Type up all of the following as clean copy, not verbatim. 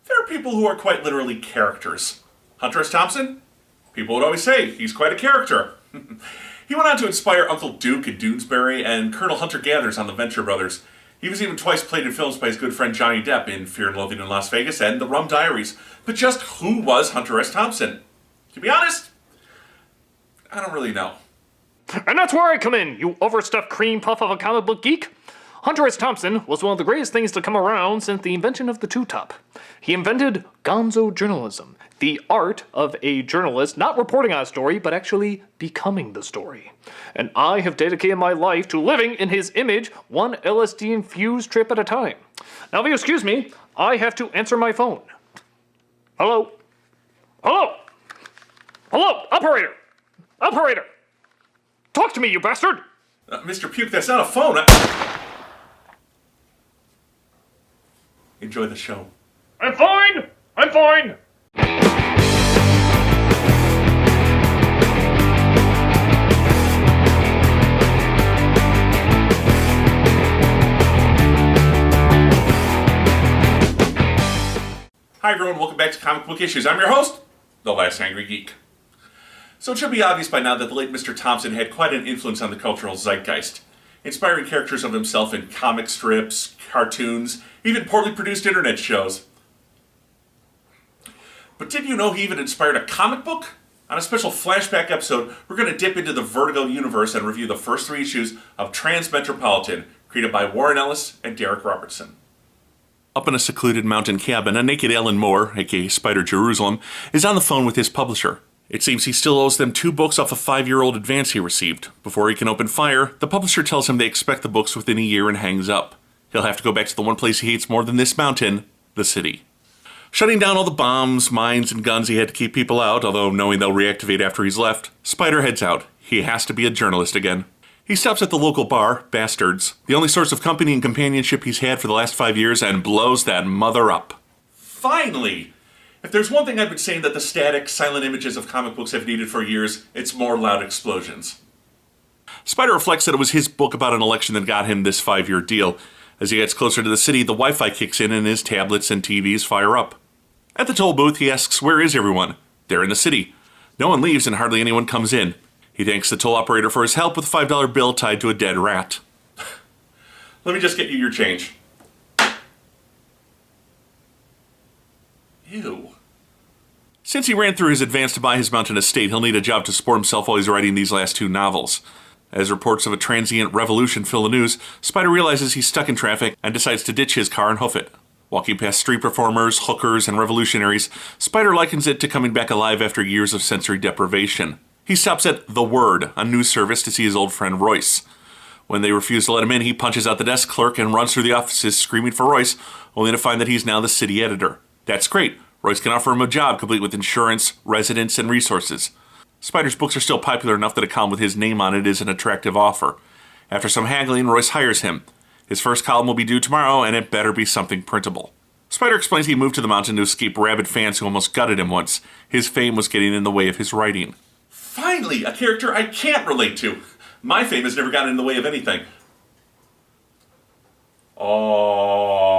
There are people who are quite literally characters. Hunter S. Thompson? People would always say he's quite a character. He went on to inspire Uncle Duke in Doonesbury and Colonel Hunter Gathers on the Venture Brothers. He was even twice played in films by his good friend Johnny Depp in Fear and Loathing in Las Vegas and The Rum Diaries. But just who was Hunter S. Thompson? To be honest, I don't really know. And that's where I come in, you overstuffed cream puff of a comic book geek. Hunter S. Thompson was one of the greatest things to come around since the invention of the two-top. He invented Gonzo journalism, the art of a journalist not reporting on a story, but actually becoming the story. And I have dedicated my life to living in his image, one LSD-infused trip at a time. Now, if you excuse me, I have to answer my phone. Hello? Hello? Hello? Operator! Operator! Talk to me, you bastard! Mr. Puke, that's not a phone. Enjoy the show. I'm fine! I'm fine! Hi everyone, welcome back to Comic Book Issues. I'm your host, the Last Angry Geek. So it should be obvious by now that the late Mr. Thompson had quite an influence on the cultural zeitgeist, inspiring characters of himself in comic strips, cartoons, even poorly produced internet shows. But did you know he even inspired a comic book? On a special flashback episode, we're going to dip into the Vertigo universe and review the first 3 issues of Transmetropolitan, created by Warren Ellis and Derek Robertson. Up in a secluded mountain cabin, a naked Alan Moore, aka Spider Jerusalem, is on the phone with his publisher. It seems he still owes them 2 books off a 5-year-old advance he received. Before he can open fire, the publisher tells him they expect the books within a year and hangs up. He'll have to go back to the one place he hates more than this mountain, the city. Shutting down all the bombs, mines, and guns he had to keep people out, although knowing they'll reactivate after he's left, Spider heads out. He has to be a journalist again. He stops at the local bar, Bastards, the only source of company and companionship he's had for the last 5 years, and blows that mother up. Finally! If there's one thing I've been saying that the static, silent images of comic books have needed for years, it's more loud explosions. Spider reflects that it was his book about an election that got him this 5-year deal. As he gets closer to the city, the Wi-Fi kicks in and his tablets and TVs fire up. At the toll booth, he asks, where is everyone? They're in the city. No one leaves and hardly anyone comes in. He thanks the toll operator for his help with a $5 bill tied to a dead rat. Let me just get you your change. Ew. Since he ran through his advance to buy his mountain estate, he'll need a job to support himself while he's writing these last 2 novels. As reports of a transient revolution fill the news, Spider realizes he's stuck in traffic and decides to ditch his car and hoof it. Walking past street performers, hookers, and revolutionaries, Spider likens it to coming back alive after years of sensory deprivation. He stops at The Word, a news service, to see his old friend Royce. When they refuse to let him in, he punches out the desk clerk and runs through the offices screaming for Royce, only to find that he's now the city editor. That's great. Royce can offer him a job complete with insurance, residence, and resources. Spider's books are still popular enough that a column with his name on it is an attractive offer. After some haggling, Royce hires him. His first column will be due tomorrow, and it better be something printable. Spider explains he moved to the mountain to escape rabid fans who almost gutted him once. His fame was getting in the way of his writing. Finally, a character I can't relate to. My fame has never gotten in the way of anything. Aww.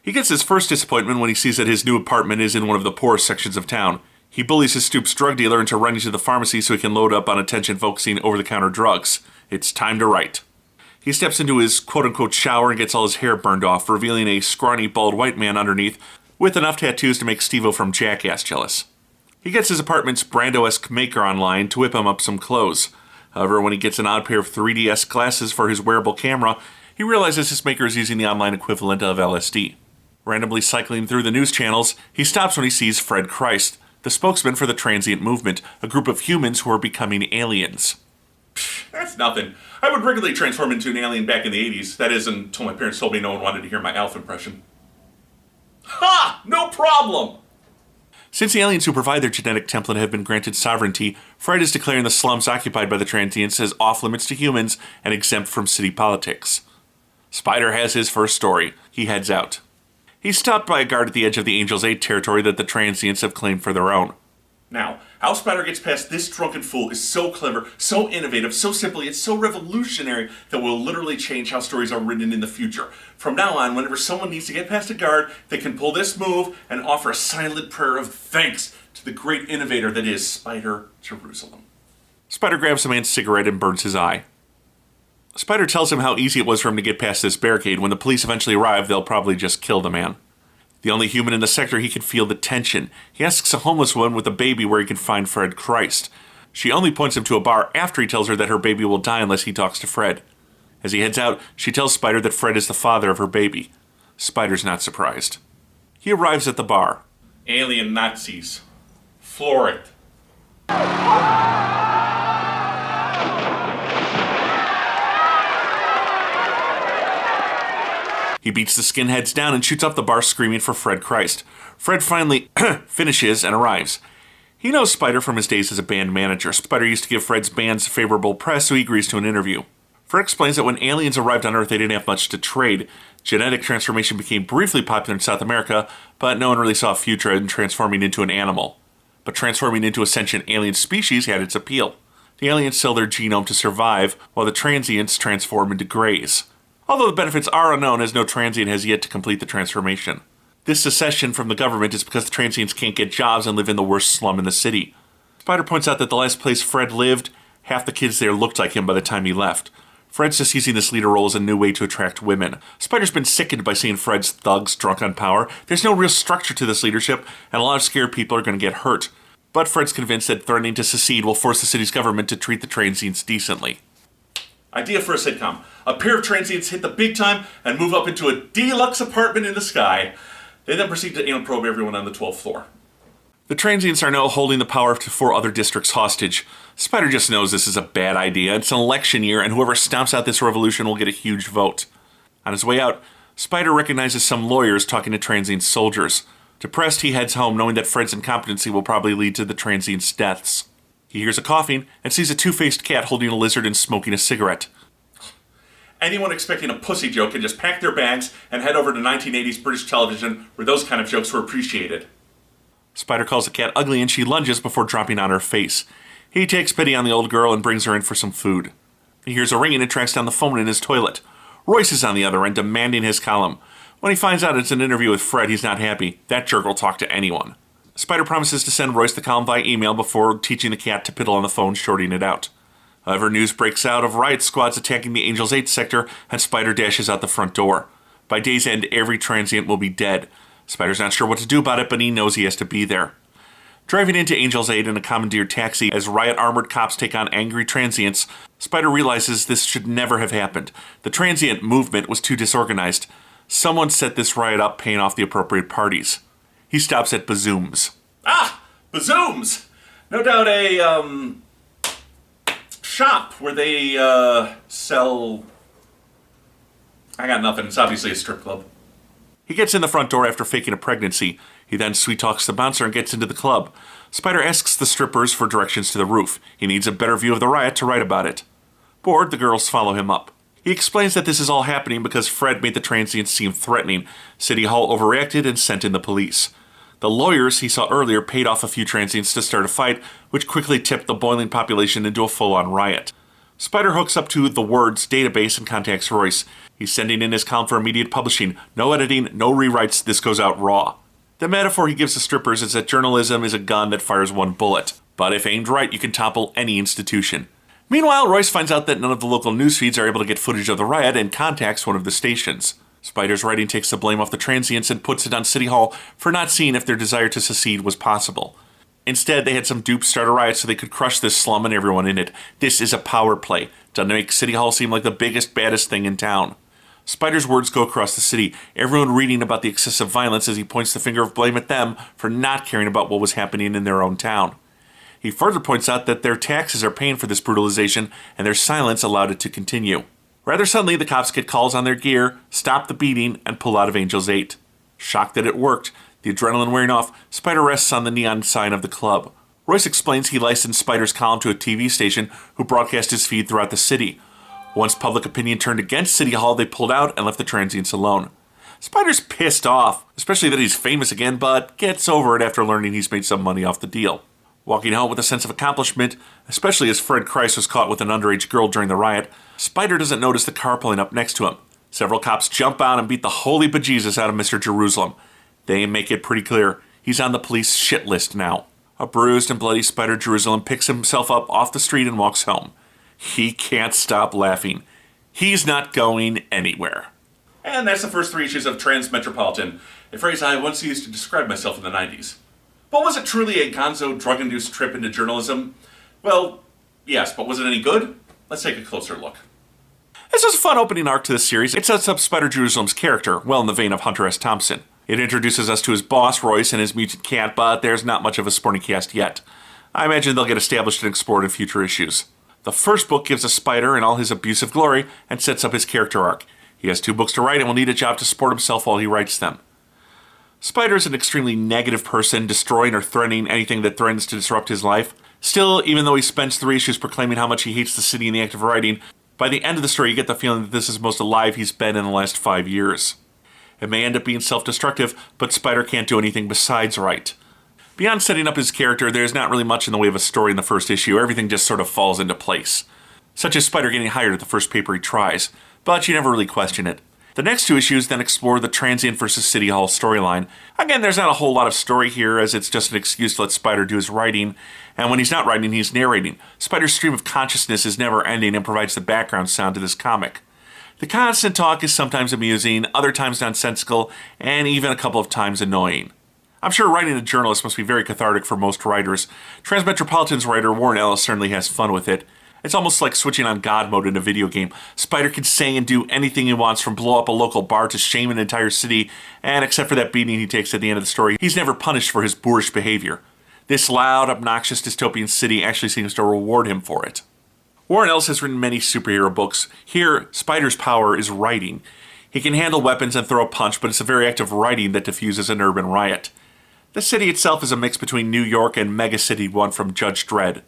He gets his first disappointment when he sees that his new apartment is in one of the poorest sections of town. He bullies his Stoops drug dealer into running to the pharmacy so he can load up on attention-focusing over-the-counter drugs. It's time to write. He steps into his quote-unquote shower and gets all his hair burned off, revealing a scrawny, bald white man underneath with enough tattoos to make Steve-O from Jackass jealous. He gets his apartment's Brando-esque maker online to whip him up some clothes. However, when he gets an odd pair of 3DS glasses for his wearable camera, he realizes his maker is using the online equivalent of LSD. Randomly cycling through the news channels, he stops when he sees Fred Christ, the spokesman for the transient movement, a group of humans who are becoming aliens. Psh, that's nothing. I would regularly transform into an alien back in the 80s. That is, until my parents told me no one wanted to hear my Alf impression. Ha! No problem! Since the aliens who provide their genetic template have been granted sovereignty, Fred is declaring the slums occupied by the transients as off-limits to humans and exempt from city politics. Spider has his first story. He heads out. He's stopped by a guard at the edge of the Angel's 8 territory that the transients have claimed for their own. Now, how Spider gets past this drunken fool is so clever, so innovative, so simple, yet so revolutionary that will literally change how stories are written in the future. From now on, whenever someone needs to get past a guard, they can pull this move and offer a silent prayer of thanks to the great innovator that is Spider Jerusalem. Spider grabs the man's cigarette and burns his eye. Spider tells him how easy it was for him to get past this barricade. When the police eventually arrive, they'll probably just kill the man. The only human in the sector, he can feel the tension. He asks a homeless woman with a baby where he can find Fred Christ. She only points him to a bar after he tells her that her baby will die unless he talks to Fred. As he heads out, she tells Spider that Fred is the father of her baby. Spider's not surprised. He arrives at the bar. Alien Nazis. Floor it. He beats the skinheads down and shoots up the bar screaming for Fred Christ. Fred finally finishes and arrives. He knows Spider from his days as a band manager. Spider used to give Fred's bands favorable press, so he agrees to an interview. Fred explains that when aliens arrived on Earth, they didn't have much to trade. Genetic transformation became briefly popular in South America, but no one really saw a future in transforming into an animal. But transforming into a sentient alien species had its appeal. The aliens sell their genome to survive, while the transients transform into greys. Although the benefits are unknown, as no transient has yet to complete the transformation. This secession from the government is because the transients can't get jobs and live in the worst slum in the city. Spider points out that the last place Fred lived, half the kids there looked like him by the time he left. Fred's just using this leader role as a new way to attract women. Spider's been sickened by seeing Fred's thugs drunk on power. There's no real structure to this leadership, and a lot of scared people are going to get hurt. But Fred's convinced that threatening to secede will force the city's government to treat the transients decently. Idea for a sitcom. A pair of transients hit the big time and move up into a deluxe apartment in the sky. They then proceed to anal probe everyone on the 12th floor. The transients are now holding the power to 4 other districts hostage. Spider just knows this is a bad idea. It's an election year, and whoever stomps out this revolution will get a huge vote. On his way out, Spider recognizes some lawyers talking to transient soldiers. Depressed, he heads home, knowing that Fred's incompetency will probably lead to the transients' deaths. He hears a coughing and sees a two-faced cat holding a lizard and smoking a cigarette. Anyone expecting a pussy joke can just pack their bags and head over to 1980s British television, where those kind of jokes were appreciated. Spider calls the cat ugly and she lunges before dropping on her face. He takes pity on the old girl and brings her in for some food. He hears a ringing and tracks down the phone in his toilet. Royce is on the other end, demanding his column. When he finds out it's an interview with Fred, he's not happy. That jerk will talk to anyone. Spider promises to send Royce the column via email before teaching the cat to piddle on the phone, shorting it out. However, news breaks out of riot squads attacking the Angels 8 sector, and Spider dashes out the front door. By day's end, every transient will be dead. Spider's not sure what to do about it, but he knows he has to be there. Driving into Angels 8 in a commandeered taxi as riot-armored cops take on angry transients, Spider realizes this should never have happened. The transient movement was too disorganized. Someone set this riot up, paying off the appropriate parties. He stops at Bazoom's. Ah! Bazoom's! No doubt a, shop where they, sell... I got nothing. It's obviously a strip club. He gets in the front door after faking a pregnancy. He then sweet-talks the bouncer and gets into the club. Spider asks the strippers for directions to the roof. He needs a better view of the riot to write about it. Bored, the girls follow him up. He explains that this is all happening because Fred made the transients seem threatening. City Hall overreacted and sent in the police. The lawyers he saw earlier paid off a few transients to start a fight, which quickly tipped the boiling population into a full-on riot. Spider hooks up to the Words database and contacts Royce. He's sending in his column for immediate publishing. No editing, no rewrites, this goes out raw. The metaphor he gives the strippers is that journalism is a gun that fires one bullet. But if aimed right, you can topple any institution. Meanwhile, Royce finds out that none of the local news feeds are able to get footage of the riot and contacts one of the stations. Spider's writing takes the blame off the transients and puts it on City Hall for not seeing if their desire to secede was possible. Instead, they had some dupes start a riot so they could crush this slum and everyone in it. This is a power play, done to make City Hall seem like the biggest, baddest thing in town. Spider's words go across the city, everyone reading about the excessive violence as he points the finger of blame at them for not caring about what was happening in their own town. He further points out that their taxes are paying for this brutalization, and their silence allowed it to continue. Rather suddenly, the cops get calls on their gear, stop the beating, and pull out of Angels 8. Shocked that it worked, the adrenaline wearing off, Spider rests on the neon sign of the club. Royce explains he licensed Spider's column to a TV station who broadcast his feed throughout the city. Once public opinion turned against City Hall, they pulled out and left the transients alone. Spider's pissed off, especially that he's famous again, but gets over it after learning he's made some money off the deal. Walking home with a sense of accomplishment, especially as Fred Christ was caught with an underage girl during the riot, Spider doesn't notice the car pulling up next to him. Several cops jump out and beat the holy bejesus out of Mr. Jerusalem. They make it pretty clear he's on the police shit list now. A bruised and bloody Spider Jerusalem picks himself up off the street and walks home. He can't stop laughing. He's not going anywhere. And that's the first 3 issues of Transmetropolitan, a phrase I once used to describe myself in the 90s. But was it truly a Gonzo drug-induced trip into journalism? Well, yes, but was it any good? Let's take a closer look. This was a fun opening arc to this series. It sets up Spider Jerusalem's character, well in the vein of Hunter S. Thompson. It introduces us to his boss, Royce, and his mutant cat, but there's not much of a supporting cast yet. I imagine they'll get established and explored in future issues. The first book gives us Spider in all his abusive glory and sets up his character arc. He has 2 books to write and will need a job to support himself while he writes them. Spider is an extremely negative person, destroying or threatening anything that threatens to disrupt his life. Still, even though he spends 3 issues proclaiming how much he hates the city and the act of writing, by the end of the story you get the feeling that this is the most alive he's been in the last 5 years. It may end up being self-destructive, but Spider can't do anything besides write. Beyond setting up his character, there's not really much in the way of a story in the first issue. Everything just sort of falls into place. Such as Spider getting hired at the first paper he tries, but you never really question it. The next 2 issues then explore the Transient versus City Hall storyline. Again, there's not a whole lot of story here, as it's just an excuse to let Spider do his writing, and when he's not writing, he's narrating. Spider's stream of consciousness is never ending and provides the background sound to this comic. The constant talk is sometimes amusing, other times nonsensical, and even a couple of times annoying. I'm sure writing a journalist must be very cathartic for most writers. Transmetropolitan's writer Warren Ellis certainly has fun with it. It's almost like switching on God mode in a video game. Spider can say and do anything he wants, from blow up a local bar to shame an entire city, and except for that beating he takes at the end of the story, he's never punished for his boorish behavior. This loud, obnoxious dystopian city actually seems to reward him for it. Warren Ellis has written many superhero books. Here, Spider's power is writing. He can handle weapons and throw a punch, but it's a very act of writing that diffuses an urban riot. The city itself is a mix between New York and Mega City 1 from Judge Dredd.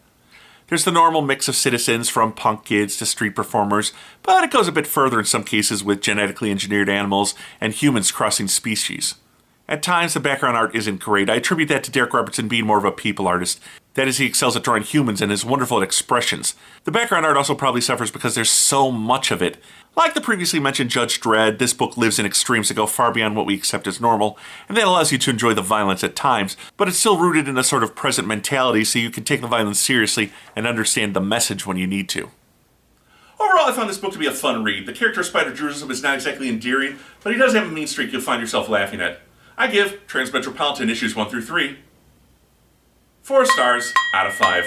There's the normal mix of citizens, from punk kids to street performers, but it goes a bit further in some cases with genetically engineered animals and humans crossing species. At times, the background art isn't great. I attribute that to Derek Robertson being more of a people artist. That is, he excels at drawing humans and is wonderful at expressions. The background art also probably suffers because there's so much of it. Like the previously mentioned Judge Dredd, this book lives in extremes that go far beyond what we accept as normal, and that allows you to enjoy the violence at times, but it's still rooted in a sort of present mentality, so you can take the violence seriously and understand the message when you need to. Overall, I found this book to be a fun read. The character of Spider Jerusalem is not exactly endearing, but he does have a mean streak you'll find yourself laughing at. I give Transmetropolitan issues 1 through 3 4 stars out of 5.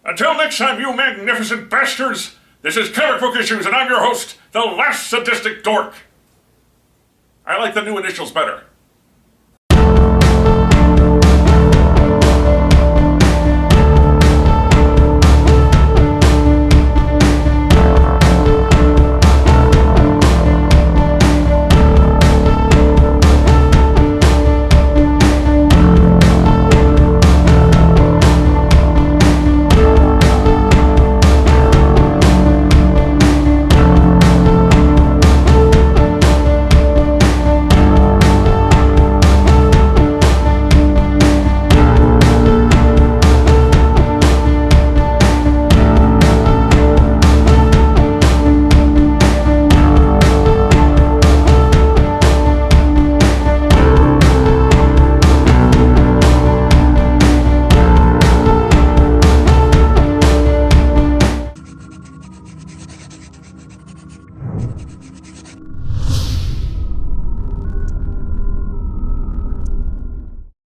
Until next time, you magnificent bastards, this is Comic Book Issues, and I'm your host, the last sadistic dork. I like the new initials better.